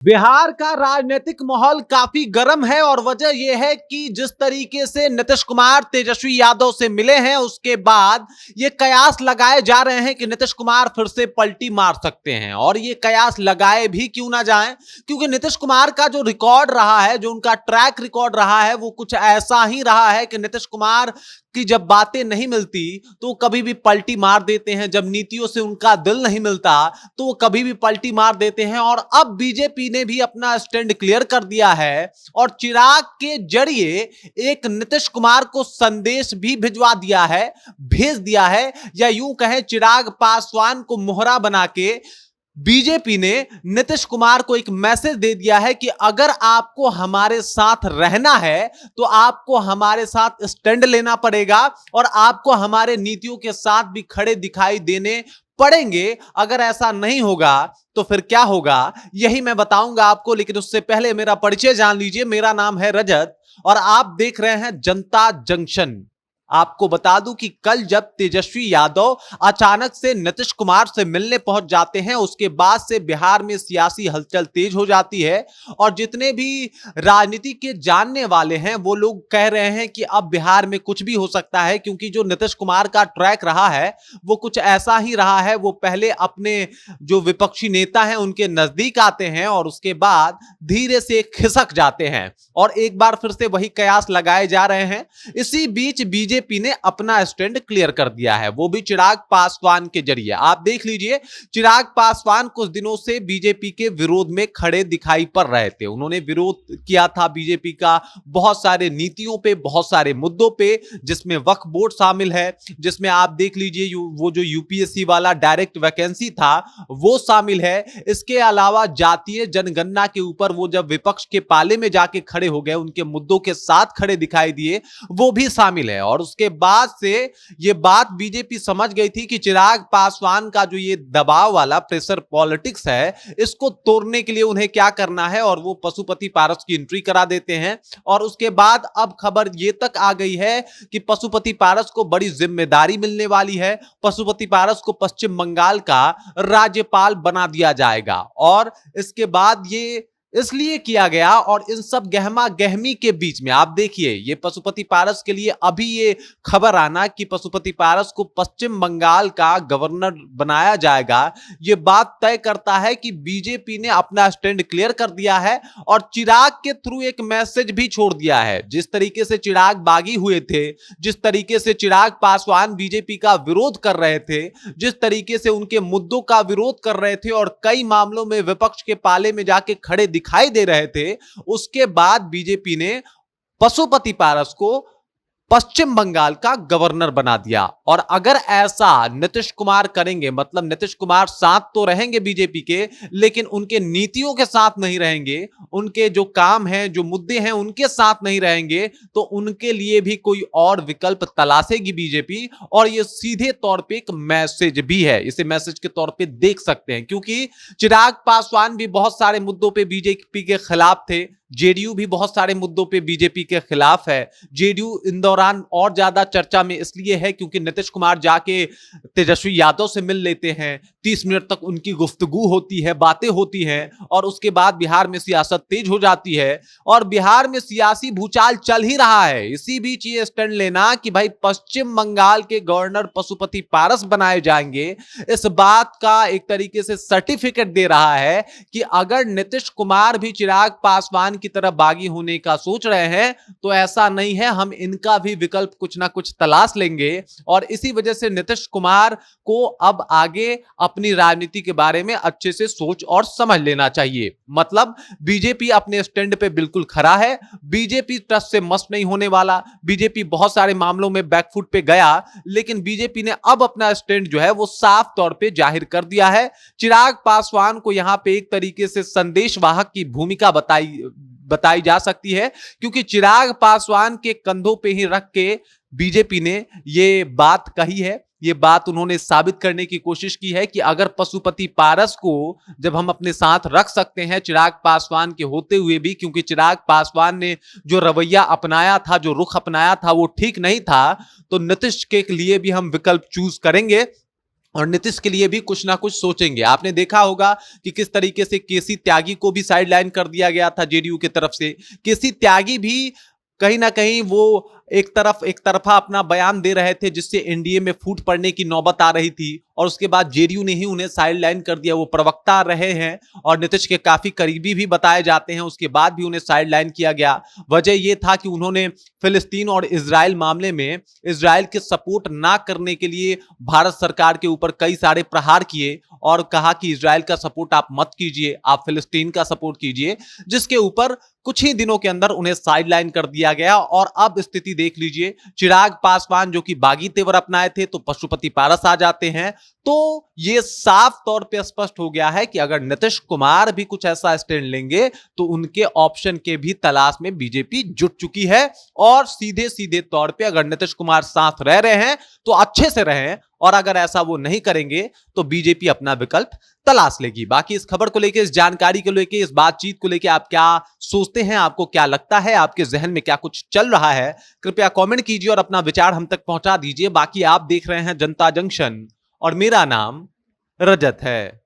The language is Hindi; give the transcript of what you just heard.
बिहार का राजनीतिक माहौल काफी गर्म है और वजह यह है कि जिस तरीके से नीतीश कुमार तेजस्वी यादव से मिले हैं उसके बाद ये कयास लगाए जा रहे हैं कि नीतीश कुमार फिर से पलटी मार सकते हैं। और ये कयास लगाए भी क्यों ना जाएं, क्योंकि नीतीश कुमार का जो रिकॉर्ड रहा है, जो उनका ट्रैक रिकॉर्ड रहा है, वो कुछ ऐसा ही रहा है कि नीतीश कुमार की जब बातें नहीं मिलती तो कभी भी पलटी मार देते हैं, जब नीतियों से उनका दिल नहीं मिलता तो वो कभी भी पलटी मार देते हैं। और अब बीजेपी ने भी अपना स्टैंड क्लियर कर दिया है और चिराग के जरिए एक नीतीश कुमार को संदेश भी भिजवा दिया है, भेज दिया है, या यूं कहें चिराग पासवान को मोहरा बना के बीजेपी ने नीतीश कुमार को एक मैसेज दे दिया है कि अगर आपको हमारे साथ रहना है तो आपको हमारे साथ स्टैंड लेना पड़ेगा और आपको हमारे नीतियों के साथ भी खड़े दिखाई देने पड़ेंगे। अगर ऐसा नहीं होगा तो फिर क्या होगा, यही मैं बताऊंगा आपको। लेकिन उससे पहले मेरा परिचय जान लीजिए। मेरा नाम है रजत और आप देख रहे हैं जनता जंक्शन। आपको बता दूं कि कल जब तेजस्वी यादव अचानक से नीतीश कुमार से मिलने पहुंच जाते हैं, उसके बाद से बिहार में सियासी हलचल तेज हो जाती है और जितने भी राजनीति के जानने वाले हैं वो लोग कह रहे हैं कि अब बिहार में कुछ भी हो सकता है, क्योंकि जो नीतीश कुमार का ट्रैक रहा है वो कुछ ऐसा ही रहा है। वो पहले अपने जो विपक्षी नेता हैं उनके नजदीक आते हैं और उसके बाद धीरे से खिसक जाते हैं और एक बार फिर से वही कयास लगाए जा रहे हैं। इसी बीच बीजेपी ने अपना स्टैंड क्लियर कर दिया है, वो भी चिराग पासवान के जरिए। आप देख लीजिए, चिराग पासवान कुछ दिनों से बीजेपी के विरोध में खड़े दिखाई पड़ रहे थे। उन्होंने विरोध किया था बीजेपी का बहुत सारे नीतियों पे, बहुत सारे मुद्दों पे, जिसमें वक्फ बोर्ड शामिल है, जिसमें आप देख लीजिए वो जो यूपीएससी वाला डायरेक्ट वैकेंसी था वो शामिल है। इसके अलावा जातीय जनगणना के ऊपर वो जब विपक्ष के पाले में जाके खड़े हो गए, उनके मुद्दों के साथ खड़े दिखाई दिए, वो भी शामिल है। और उसके बाद से ये बात बीजेपी समझ गई थी कि चिराग पासवान का जो ये दबाव वाला प्रेशर पॉलिटिक्स है, इसको तोड़ने के लिए उन्हें क्या करना है, और वो पशुपति पारस की एंट्री करा देते हैं। और उसके बाद अब खबर ये तक आ गई है कि पशुपति पारस को बड़ी जिम्मेदारी मिलने वाली है। पशुपति पारस को पश्चिम बंगाल का राज्यपाल बना दिया जाएगा। और इसके बाद ये इसलिए किया गया, और इन सब गहमा गहमी के बीच में आप देखिए, ये पशुपति पारस के लिए अभी ये खबर आना कि पशुपति पारस को पश्चिम बंगाल का गवर्नर बनाया जाएगा, ये बात तय करता है कि बीजेपी ने अपना स्टैंड क्लियर कर दिया है और चिराग के थ्रू एक मैसेज भी छोड़ दिया है। जिस तरीके से चिराग बागी हुए थे, जिस तरीके से चिराग पासवान बीजेपी का विरोध कर रहे थे, जिस तरीके से उनके मुद्दों का विरोध कर रहे थे और कई मामलों में विपक्ष के पाले में जाके खड़े दिखाई दे रहे थे, उसके बाद बीजेपी ने पशुपति पारस को पश्चिम बंगाल का गवर्नर बना दिया। और अगर ऐसा नीतीश कुमार करेंगे, मतलब नीतीश कुमार साथ तो रहेंगे बीजेपी के, लेकिन उनके नीतियों के साथ नहीं रहेंगे, उनके जो काम हैं, जो मुद्दे हैं, उनके साथ नहीं रहेंगे, तो उनके लिए भी कोई और विकल्प तलाशेगी बीजेपी। और ये सीधे तौर पे एक मैसेज भी है, इसे मैसेज के तौर पे देख सकते हैं, क्योंकि चिराग पासवान भी बहुत सारे मुद्दों पे बीजेपी के खिलाफ थे, जेडीयू भी बहुत सारे मुद्दों पे बीजेपी के खिलाफ है। जेडीयू इन दौरान और ज्यादा चर्चा में इसलिए है क्योंकि नीतीश कुमार जाके तेजस्वी यादव से मिल लेते हैं, 30 मिनट तक उनकी गुफ्तगू होती है, बातें होती हैं, और उसके बाद बिहार में सियासत तेज हो जाती है और बिहार में सियासी भूचाल चल ही रहा है। इसी बीच ये स्टैंड लेना कि भाई पश्चिम बंगाल के गवर्नर पशुपति पारस बनाए जाएंगे, इस बात का एक तरीके से सर्टिफिकेट दे रहा है कि अगर नीतीश कुमार भी चिराग पासवान की तरफ बागी होने का सोच रहे हैं तो ऐसा नहीं है, हम इनका भी विकल्प कुछ ना कुछ तलाश लेंगे। और इसी वजह से नीतीश कुमार को अब आगे अपनी राजनीति के बारे में अच्छे से सोच और समझ लेना चाहिए। मतलब बीजेपी अपने स्टैंड पे बिल्कुल खड़ा है, बीजेपी ट्रस्ट से मस्त नहीं होने वाला। बीजेपी बहुत सारे मामलों में बैकफुट पे गया, लेकिन बीजेपी ने अब अपना स्टैंड जो है वो साफ तौर पे जाहिर कर दिया है। चिराग पासवान को यहां पे एक तरीके से संदेशवाहक की भूमिका बताई जा सकती है, क्योंकि चिराग पासवान के कंधों पे ही रख के बीजेपी ने ये बात कही है। ये बात उन्होंने साबित करने की कोशिश की है कि अगर पशुपति पारस को जब हम अपने साथ रख सकते हैं चिराग पासवान के होते हुए भी, क्योंकि चिराग पासवान ने जो रवैया अपनाया था, जो रुख अपनाया था, वो ठीक नहीं था, तो नीतीश के लिए भी हम विकल्प चूज करेंगे। और नीतीश के लिए भी कुछ ना कुछ सोचेंगे। आपने देखा होगा कि किस तरीके से केसी त्यागी को भी साइडलाइन कर दिया गया था जेडीयू की तरफ से। केसी त्यागी भी कहीं ना कहीं वो एक तरफा अपना बयान दे रहे थे, जिससे एनडीए में फूट पड़ने की नौबत आ रही थी, और उसके बाद जेडीयू ने ही उन्हें साइडलाइन कर दिया। वो प्रवक्ता रहे हैं और नीतीश के काफी करीबी भी बताए जाते हैं, उसके बाद भी उन्हें साइडलाइन किया गया। वजह यह था कि उन्होंने फिलिस्तीन और इजराइल मामले में इजराइल के सपोर्ट ना करने के लिए भारत सरकार के ऊपर कई सारे प्रहार किए और कहा कि इजराइल का सपोर्ट आप मत कीजिए, आप फिलिस्तीन का सपोर्ट कीजिए, जिसके ऊपर कुछ ही दिनों के अंदर उन्हें साइडलाइन कर दिया गया। और अब स्थिति देख लीजिए, चिराग पासवान जो कि बागी तेवर अपनाए थे तो पशुपति पारस आ जाते हैं। तो यह साफ तौर पे स्पष्ट हो गया है कि अगर नीतीश कुमार भी कुछ ऐसा स्टैंड लेंगे तो उनके ऑप्शन के भी तलाश में बीजेपी जुट चुकी है। और सीधे सीधे तौर पे अगर नीतीश कुमार साथ रह रहे हैं तो अच्छे से रहें, और अगर ऐसा वो नहीं करेंगे तो बीजेपी अपना विकल्प तलाश लेगी। बाकी इस खबर को लेकर, इस जानकारी को लेकर, इस बातचीत को लेकर आप क्या सोचते हैं, आपको क्या लगता है, आपके जहन में क्या कुछ चल रहा है, कृपया कमेंट कीजिए और अपना विचार हम तक पहुंचा दीजिए। बाकी आप देख रहे हैं जनता जंक्शन और मेरा नाम रजत है।